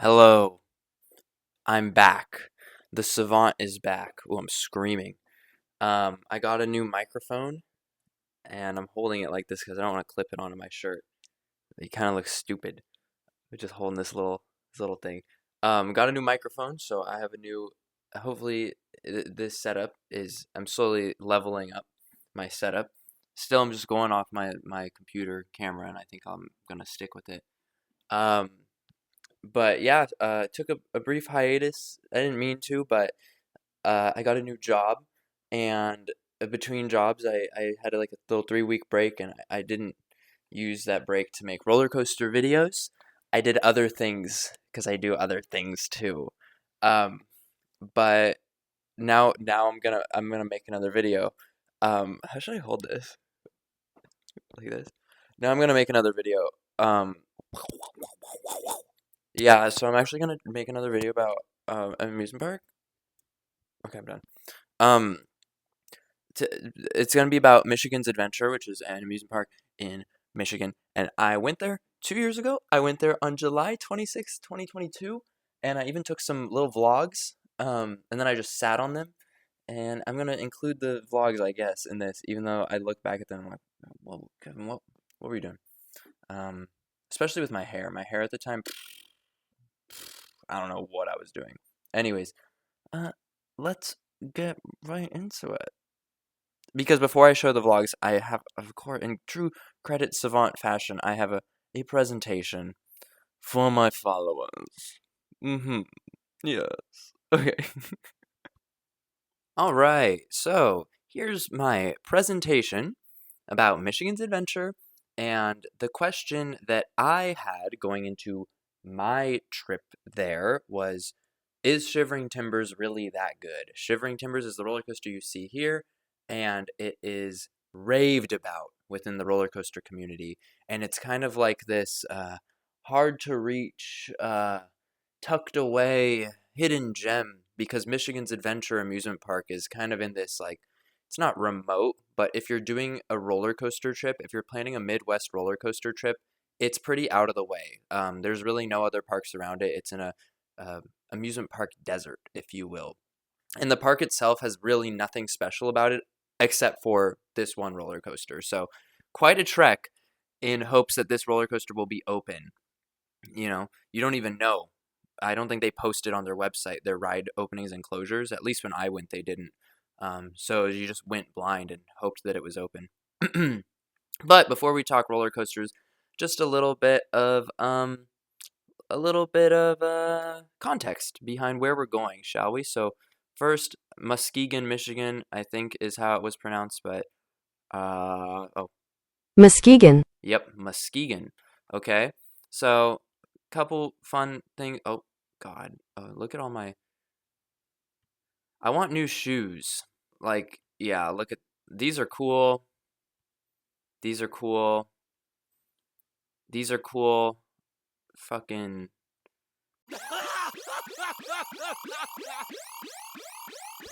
Hello, I'm back. The Savant is back. Oh, I'm screaming. I got a new microphone, and I'm holding it like this because I don't want to clip it onto my shirt. It kind of looks stupid. We're just holding this little thing. Got a new microphone, so I have a new. Hopefully, this setup is. I'm slowly leveling up my setup. Still, I'm just going off my computer camera, and I think I'm gonna stick with it. Um, but yeah, took a brief hiatus. I didn't mean to, but I got a new job, and between jobs, I had like a little 3 week break, and I didn't use that break to make roller coaster videos. I did other things because I do other things too. Um, but now I'm gonna make another video. How should I hold this? Like this. Now I'm gonna make another video. Um, yeah, so I'm actually gonna make another video about an amusement park. Okay, I'm done. Um, it's going to be about Michigan's Adventure, which is an amusement park in Michigan. And I went there 2 years ago. I went there on July 26th, 2022. And I even took some little vlogs. And then I just sat on them. And I'm going to include the vlogs, I guess, in this, even though I look back at them and I'm like, well, Kevin, what were you doing? Um, Especially with my hair. My hair at the time, I don't know what I was doing. Anyways, uh, let's get right into it. Because before I show the vlogs, I have, of course, in true Credit Savant fashion, I have a presentation for my followers. Mm-hmm. Yes. Okay. All right. So here's my presentation about Michigan's Adventure, and the question that I had going into my trip there was, is Shivering Timbers really that good? Shivering Timbers is the roller coaster you see here, and it is raved about within the roller coaster community, and it's kind of like this hard to reach, tucked away hidden gem because Michigan's Adventure Amusement Park is kind of in this like it's not remote, but if you're doing a roller coaster trip, if you're planning a Midwest roller coaster trip, it's pretty out of the way. There's really no other parks around it. It's in a uh, amusement park desert, if you will. And the park itself has really nothing special about it except for this one roller coaster. So, quite a trek in hopes that this roller coaster will be open. You don't even know. I don't think they posted on their website their ride openings and closures. At least when I went, they didn't. So you just went blind and hoped that it was open. But before we talk roller coasters, just a little bit of context behind where we're going, shall we? So first, Muskegon, Michigan, I think is how it was pronounced, but oh, Muskegon. yep, Muskegon. Okay, so couple fun things. Oh God, look at all my. I want new shoes. Like, yeah, look at these are cool. These are cool. These are cool. Fucking.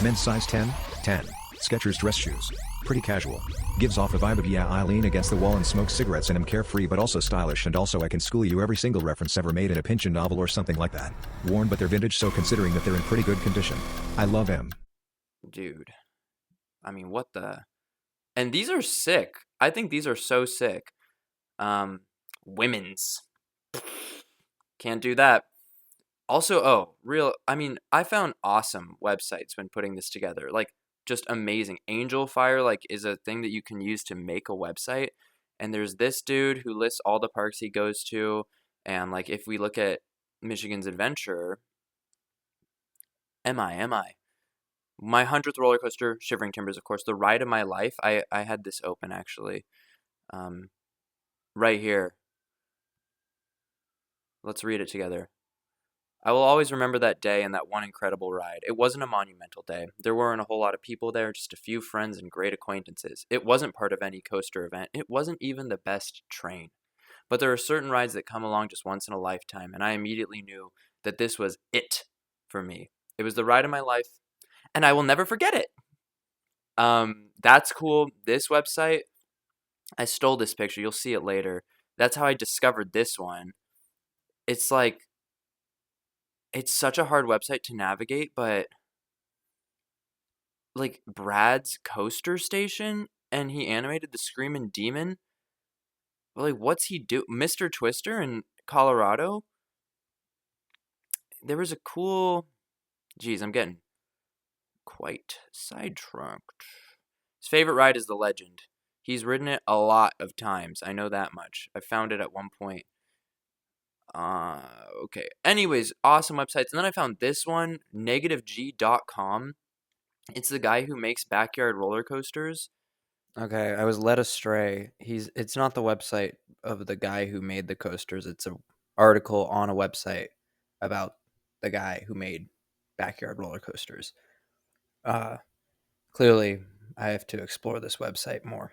Men's size 10, 10. Skechers dress shoes. Pretty casual. Gives off a vibe of yeah I lean against the wall and smoke cigarettes and am carefree but also stylish and also I can school you every single reference ever made in a Pynchon novel or something like that. Worn but they're vintage so considering that they're in pretty good condition. I love them. Dude. I mean, what the. And these are sick. I think these are so sick. Um, Women's. Can't do that. Also, oh, real. I mean, I found awesome websites when putting this together. Like, just amazing. Angel Fire, like, is a thing that you can use to make a website. And there's this dude who lists all the parks he goes to. And, like, if we look at Michigan's Adventure, am I? My 100th roller coaster, Shivering Timbers, of course. The ride of my life. I had this open, actually. Um, right here. Let's read it together. I will always remember that day and that one incredible ride. It wasn't a monumental day. There weren't a whole lot of people there, just a few friends and great acquaintances. It wasn't part of any coaster event. It wasn't even the best train. But there are certain rides that come along just once in a lifetime, and I immediately knew that this was it for me. It was the ride of my life, and I will never forget it. That's cool. This website, I stole this picture. You'll see it later. That's how I discovered this one. It's like It's such a hard website to navigate, but like Brad's Coaster Station, and he animated the Screaming Demon. But, like, what's he do? Mr. Twister in Colorado? There was a cool. Geez, I'm getting quite sidetracked. His favorite ride is the Legend. He's ridden it a lot of times. I know that much. I found it at one point. Uh, okay. Anyways, awesome websites. And then I found this one, negativeg.com. It's the guy who makes backyard roller coasters. Okay, I was led astray. It's not the website of the guy who made the coasters. It's an article on a website about the guy who made backyard roller coasters. Uh Clearly I have to explore this website more.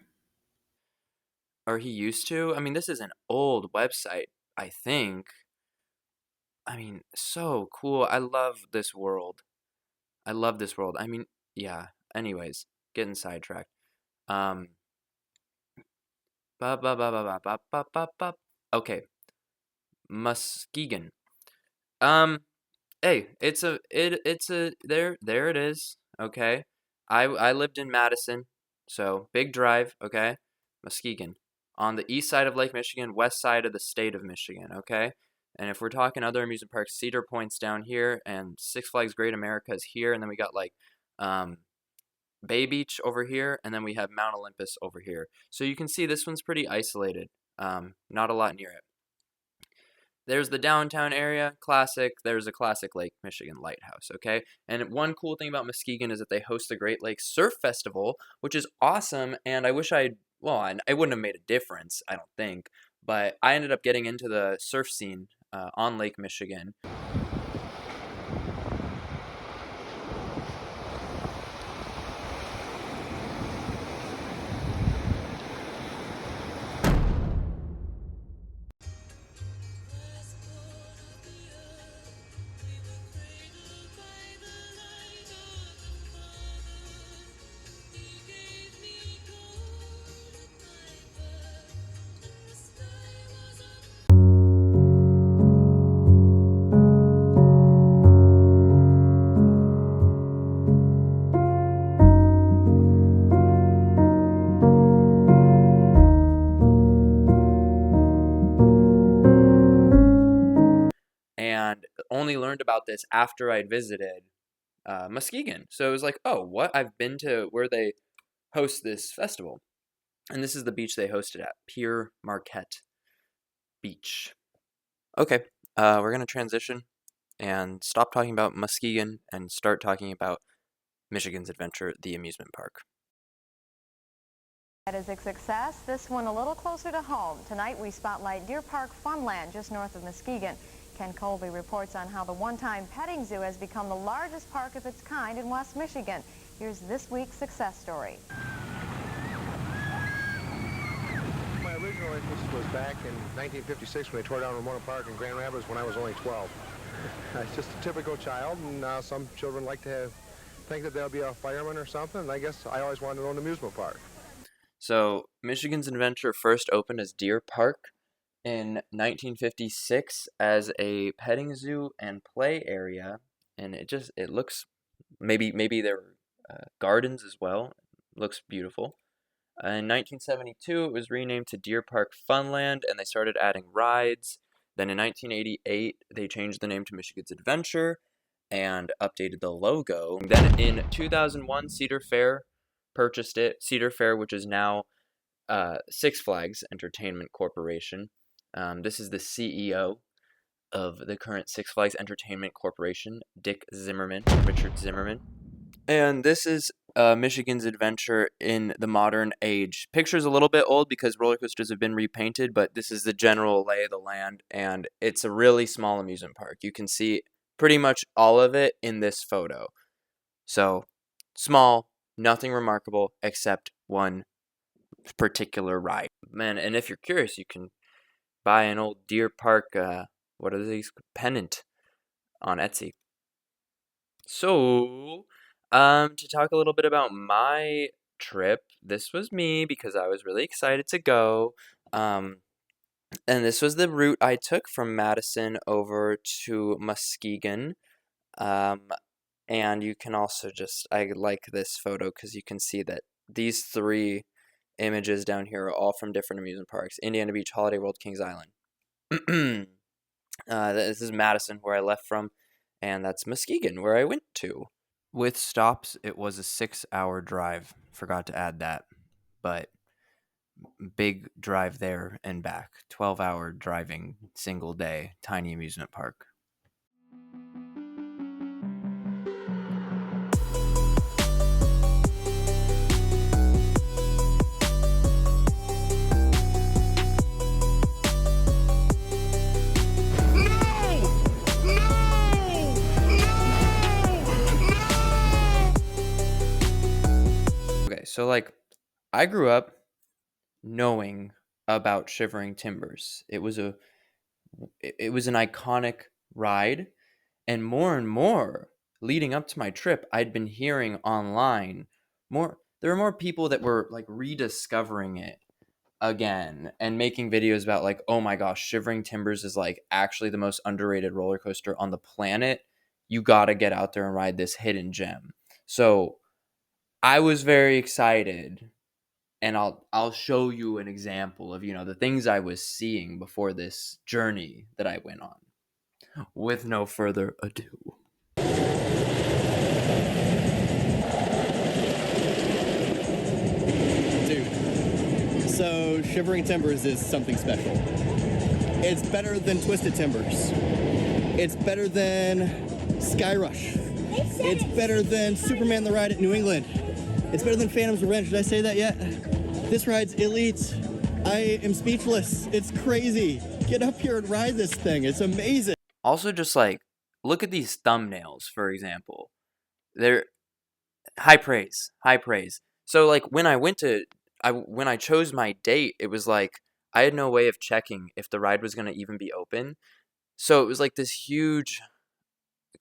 Or he used to. I mean, this is an old website, I think. I mean, so cool. I love this world. I love this world. I mean, yeah. Anyways, getting sidetracked. Um ba ba ba ba ba ba ba ba ba. Okay, Muskegon. Um, hey, it's a there it is. Okay, I lived in Madison, so big drive. Okay, Muskegon, on the east side of Lake Michigan, west side of the state of Michigan. Okay, and if we're talking other amusement parks, Cedar Point's down here, and Six Flags Great America is here, and then we got like um Bay Beach over here, and then we have Mount Olympus over here. So you can see this one's pretty isolated. Not a lot near it. There's the downtown area, classic. There's a classic Lake Michigan lighthouse, okay? And one cool thing about Muskegon is that they host the Great Lakes Surf Festival, which is awesome. And I wish well, I wouldn't have made a difference, I don't think. But I ended up getting into the surf scene on Lake Michigan. And only learned about this after I'd visited Muskegon. So it was like, oh, what? I've been to where they host this festival. And this is the beach they hosted at, Pier Marquette Beach. Okay, we're going to transition and stop talking about Muskegon and start talking about Michigan's Adventure, the amusement park. That is a success. This one a little closer to home. Tonight we spotlight Deer Park Funland just north of Muskegon. Ken Colby reports on how the one-time petting zoo has become the largest park of its kind in West Michigan. Here's this week's success story. My original interest was back in 1956 when they tore down Ramona Park in Grand Rapids when I was only 12. I was just a typical child, and some children like to think that they'll be a fireman or something, and I guess I always wanted to own an amusement park. So, Michigan's Adventure first opened as Deer Park in 1956 as a petting zoo and play area, and it looks maybe there were gardens as well. Looks beautiful. In 1972, it was renamed to Deer Park Funland, and they started adding rides. Then in 1988, they changed the name to Michigan's Adventure and updated the logo. Then in 2001, Cedar Fair purchased it. Cedar Fair, which is now Six Flags Entertainment Corporation. This is the CEO of the current Six Flags Entertainment Corporation, Richard Zimmerman. And this is Michigan's Adventure in the modern age. Picture's a little bit old because roller coasters have been repainted, but this is the general lay of the land, and it's a really small amusement park. You can see pretty much all of it in this photo. So, small, nothing remarkable except one particular ride. Man, and if you're curious, you can buy an old Deer Park, what are these? Pennant on Etsy. So, to talk a little bit about my trip, this was me because I was really excited to go. Um, And this was the route I took from Madison over to Muskegon. Um, and you can also I like this photo because you can see that these three images down here are all from different amusement parks. Indiana Beach, Holiday World, Kings Island. This is Madison, where I left from, and that's Muskegon, where I went to. With stops, it was a 6-hour drive. Forgot to add that. But big drive there and back. 12-hour driving, single day, tiny amusement park. So, I grew up knowing about Shivering Timbers. It was an iconic ride, and more leading up to my trip, I'd been hearing online there were more people that were rediscovering it again and making videos about oh my gosh, Shivering Timbers is actually the most underrated roller coaster on the planet. You got to get out there and ride this hidden gem. So I was very excited, and I'll show you an example of the things I was seeing before this journey that I went on. With no further ado. Dude, so Shivering Timbers is something special. It's better than Twisted Timbers. It's better than Sky Rush. It's better than Superman the Ride at New England. It's better than Phantom's Revenge. Did I say that yet? This ride's elite. I am speechless. It's crazy. Get up here and ride this thing. It's amazing. Also, just look at these thumbnails, for example. They're high praise. So when I chose my date, it was I had no way of checking if the ride was going to even be open. So it was this huge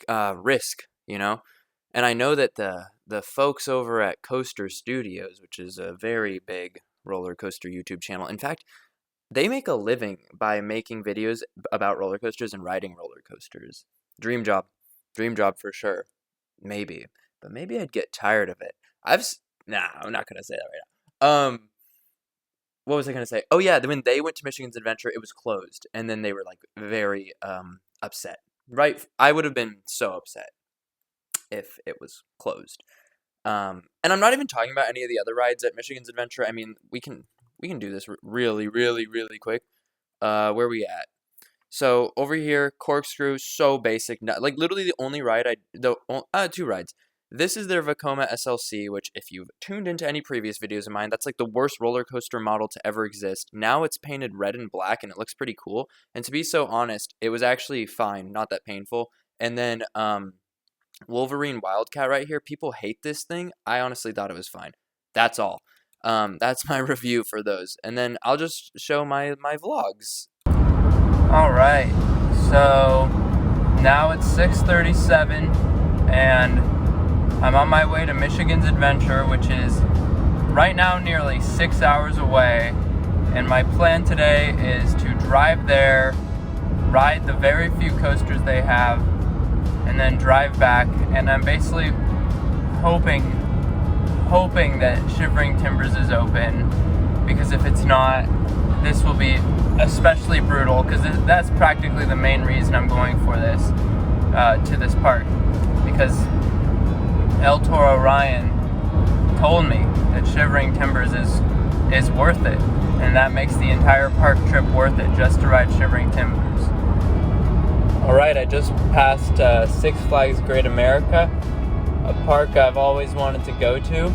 risk, And I know that the folks over at Coaster Studios, which is a very big roller coaster YouTube channel, in fact, they make a living by making videos about roller coasters and riding roller coasters. Dream job for sure. Maybe, but maybe I'd get tired of it. I'm not gonna say that right now. What was I gonna say? Oh yeah, when they went to Michigan's Adventure, it was closed, and then they were very upset. Right, I would have been so upset if it was closed. And I'm not even talking about any of the other rides at Michigan's Adventure. I mean, we can do this really, really, really quick. Where are we at? So over here, Corkscrew, so basic. Literally the only ride two rides. This is their Vekoma SLC, which if you've tuned into any previous videos of mine, that's the worst roller coaster model to ever exist. Now it's painted red and black, and it looks pretty cool. And to be so honest, it was actually fine, not that painful. And then Wolverine Wildcat right here, people hate this thing. I honestly thought it was fine. That's all. That's my review for those. And then I'll just show my vlogs. Alright, so now it's 6:37 and I'm on my way to Michigan's Adventure, which is right now nearly 6 hours away. And my plan today is to drive there, ride the very few coasters they have, and then drive back. And I'm basically hoping that Shivering Timbers is open, because if it's not, this will be especially brutal, because that's practically the main reason I'm going for this to this park, because El Toro Ryan told me that Shivering Timbers is worth it, and that makes the entire park trip worth it just to ride Shivering Timbers. Alright, I just passed Six Flags Great America, a park I've always wanted to go to,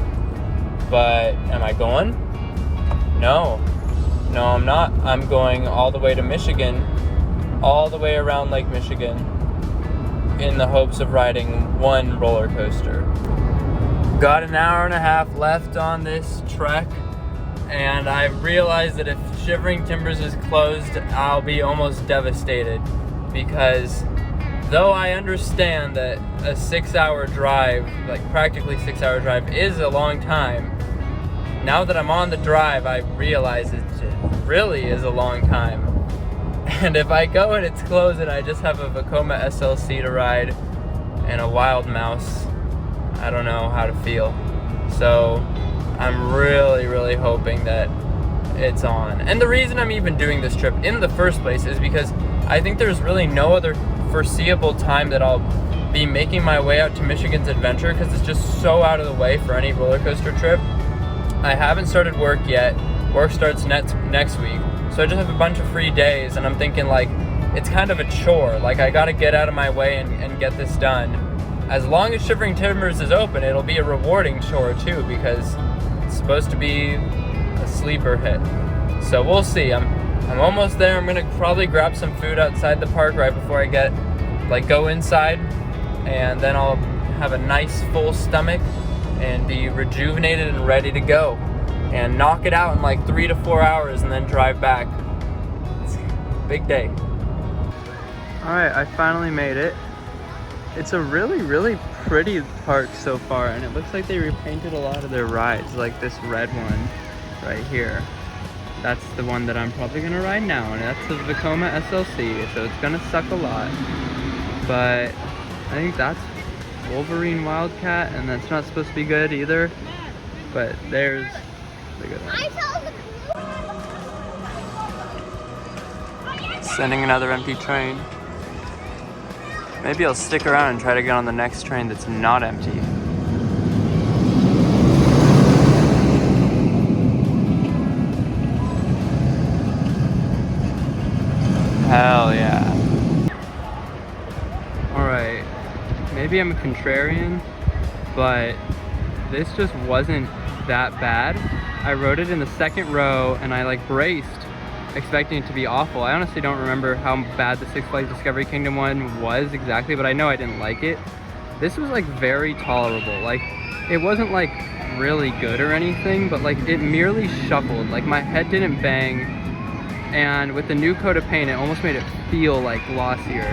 but am I going? No, I'm not. I'm going all the way to Michigan, all the way around Lake Michigan, in the hopes of riding one roller coaster. Got an hour and a half left on this trek, and I realized that if Shivering Timbers is closed, I'll be almost devastated, because though I understand that a 6-hour drive, practically 6-hour drive, is a long time, now that I'm on the drive, I realize it really is a long time. And if I go and it's closed and I just have a Vekoma SLC to ride and a Wild Mouse, I don't know how to feel. So I'm really hoping that it's on. And the reason I'm even doing this trip in the first place is because I think there's really no other foreseeable time that I'll be making my way out to Michigan's Adventure, because it's just so out of the way for any roller coaster trip. I haven't started work yet. Work starts next week. So I just have a bunch of free days, and I'm thinking like, it's kind of a chore. Like, I gotta get out of my way and get this done. As long as Shivering Timbers is open, it'll be a rewarding chore too, because it's supposed to be a sleeper hit. So we'll see. I'm almost there. I'm gonna probably grab some food outside the park right before I go inside, and then I'll have a nice full stomach and be rejuvenated and ready to go and knock it out in like 3 to 4 hours and then drive back. It's a big day. All right, I finally made it. It's a really pretty park so far, and it looks like they repainted a lot of their rides, like this red one right here. That's the one that I'm probably gonna ride now, and that's the Vekoma SLC, so it's gonna suck a lot. But I think that's Wolverine Wildcat, and that's not supposed to be good either. But there's the good one. Sending another empty train. Maybe I'll stick around and try to get on the next train that's not empty. Hell yeah. Alright, maybe I'm a contrarian, but this just wasn't that bad. I rode it in the second row and I like braced, expecting it to be awful. I honestly don't remember how bad the Six Flags Discovery Kingdom one was exactly, but I know I didn't like it. This was like very tolerable. Like, it wasn't like really good or anything, but like it merely shuffled. Like, my head didn't bang, and with the new coat of paint, it almost made it feel like glossier.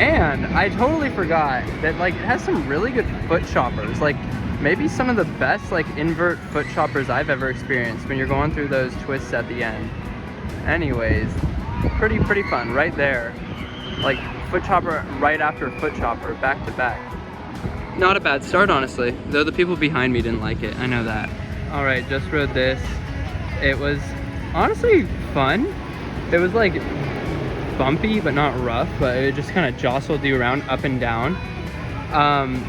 And I totally forgot that like it has some really good foot choppers. Like, maybe some of the best like invert foot choppers I've ever experienced when you're going through those twists at the end. Anyways, pretty fun right there. Like, foot chopper right after foot chopper, back to back. Not a bad start, honestly, though the people behind me didn't like it. I know that. All right, just rode this. It was honestly fun. It was like bumpy but not rough, but it just kind of jostled you around up and down.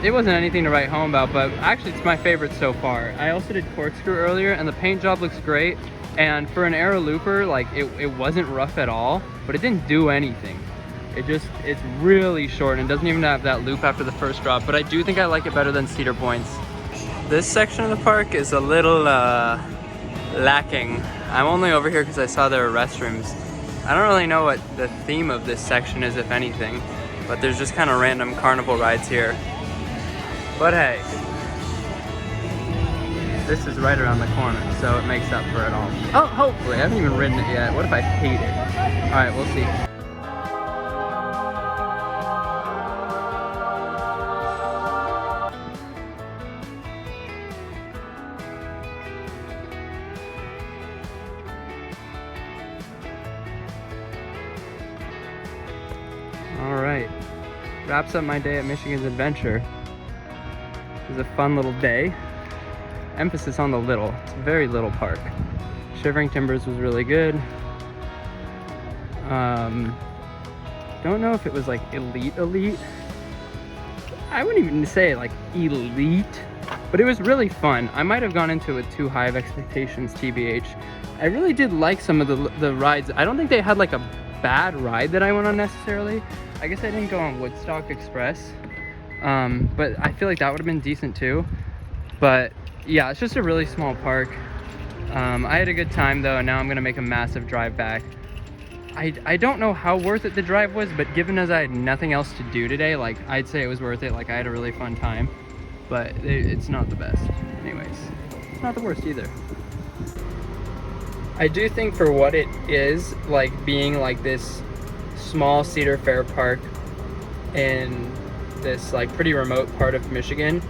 It wasn't anything to write home about, but actually it's my favorite so far. I also did corkscrew earlier, and the paint job looks great. And for an aero looper, like it wasn't rough at all, but it didn't do anything. It's really short and doesn't even have that loop after the first drop, but I do think I like it better than Cedar Point's. This section of the park is a little lacking. I'm only over here because I saw there were restrooms. I don't really know what the theme of this section is, if anything, but there's just kind of random carnival rides here. But hey, this is right around the corner, so it makes up for it all. Oh, hopefully. I haven't even ridden it yet. What if I hate it? All right, we'll see. All right, wraps up my day at Michigan's Adventure. It was a fun little day. Emphasis on the little. It's a very little park. Shivering Timbers was really good. Don't know if it was like elite. I wouldn't even say like elite, but it was really fun. I might have gone into it with too high of expectations, TBH. I really did like some of the rides. I don't think they had like a bad ride that I went on necessarily. I guess I didn't go on Woodstock Express, but I feel like that would have been decent too. But yeah, it's just a really small park. I had a good time though, and now I'm gonna make a massive drive back. I don't know how worth it the drive was, but given as I had nothing else to do today, like, I'd say it was worth it. Like, I had a really fun time, but it's not the best. Anyways, it's not the worst either. I do think for what it is, like being like this small Cedar Fair park in this like pretty remote part of Michigan,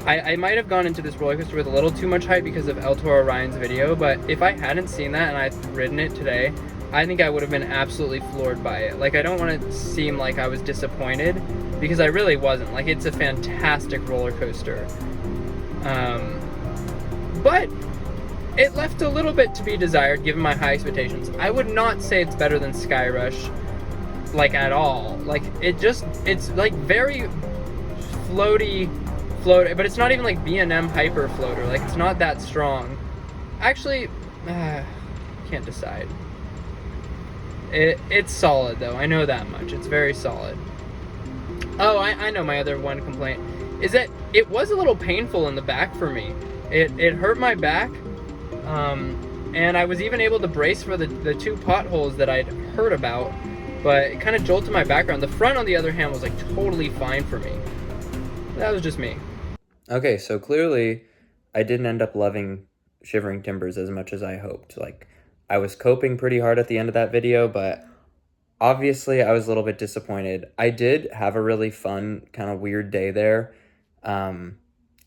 I might have gone into this roller coaster with a little too much hype because of El Toro Ryan's video, but if I hadn't seen that and I'd ridden it today, I think I would have been absolutely floored by it. Like, I don't want to seem like I was disappointed, because I really wasn't. Like, it's a fantastic roller coaster. But it left a little bit to be desired given my high expectations. I would not say it's better than Sky Rush, like, at all. Like, it's like very floaty, but it's not even like B&M Hyper Floater. Like, it's not that strong. Actually, can't decide. It's solid though, I know that much. It's very solid. Oh, I know my other one complaint is that it was a little painful in the back for me. It hurt my back, and I was even able to brace for the two potholes that I'd heard about, but it kind of jolted my back around. The front, on the other hand, was like totally fine for me. That was just me. Okay, so clearly I didn't end up loving Shivering Timbers as much as I hoped. Like, I was coping pretty hard at the end of that video, but obviously I was a little bit disappointed. I did have a really fun, kind of weird day there. And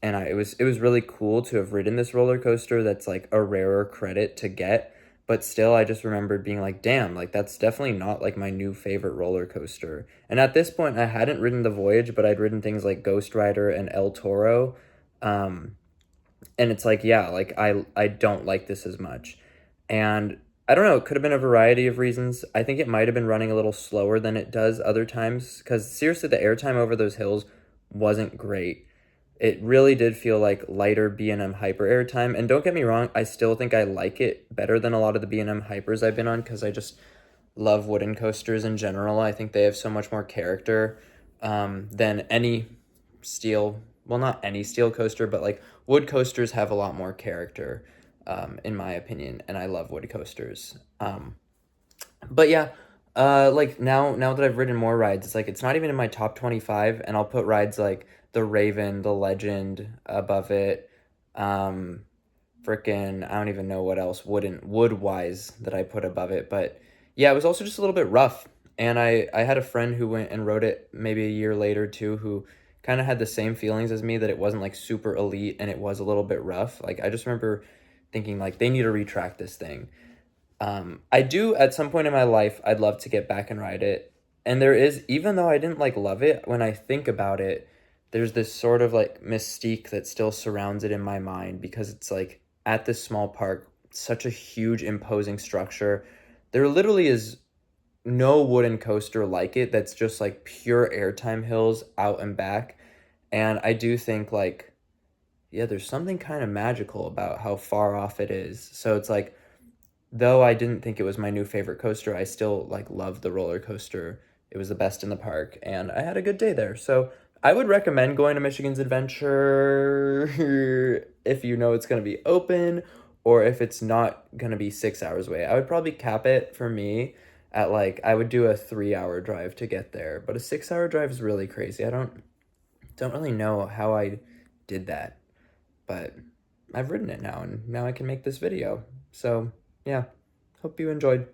it was really cool to have ridden this roller coaster that's like a rarer credit to get. But still, I just remembered being like, damn, like that's definitely not like my new favorite roller coaster. And at this point, I hadn't ridden the Voyage, but I'd ridden things like Ghost Rider and El Toro. Um, and it's like, yeah, like I don't like this as much. And I don't know, it could have been a variety of reasons. I think it might have been running a little slower than it does other times, because seriously, the airtime over those hills wasn't great. It really did feel like lighter B&M Hyper airtime. And don't get me wrong, I still think I like it better than a lot of the B&M Hypers I've been on, because I just love wooden coasters in general. I think they have so much more character than any steel, well, not any steel coaster, but like wood coasters have a lot more character, in my opinion, and I love wood coasters. But yeah, like now that I've ridden more rides, it's like it's not even in my top 25, and I'll put rides like the Raven, the Legend above it. Frickin' I don't even know what else wood wise that I put above it, but yeah, it was also just a little bit rough. And I had a friend who went and rode it maybe a year later too, who kind of had the same feelings as me, that it wasn't like super elite and it was a little bit rough. Like, I just remember thinking like they need to retract this thing. I do at some point in my life, I'd love to get back and ride it. And there is, even though I didn't like love it, when I think about it, there's this sort of like mystique that still surrounds it in my mind, because it's like at this small park, such a huge imposing structure. There literally is no wooden coaster like it that's just like pure airtime hills out and back. And I do think like, yeah, there's something kind of magical about how far off it is. So it's like, though I didn't think it was my new favorite coaster, I still like loved the roller coaster. It was the best in the park, and I had a good day there. So I would recommend going to Michigan's Adventure if you know it's going to be open, or if it's not going to be 6 hours away. I would probably cap it for me at like, I would do a 3 hour drive to get there, but a 6 hour drive is really crazy. I don't really know how I did that, but I've ridden it now, and now I can make this video. So yeah, hope you enjoyed.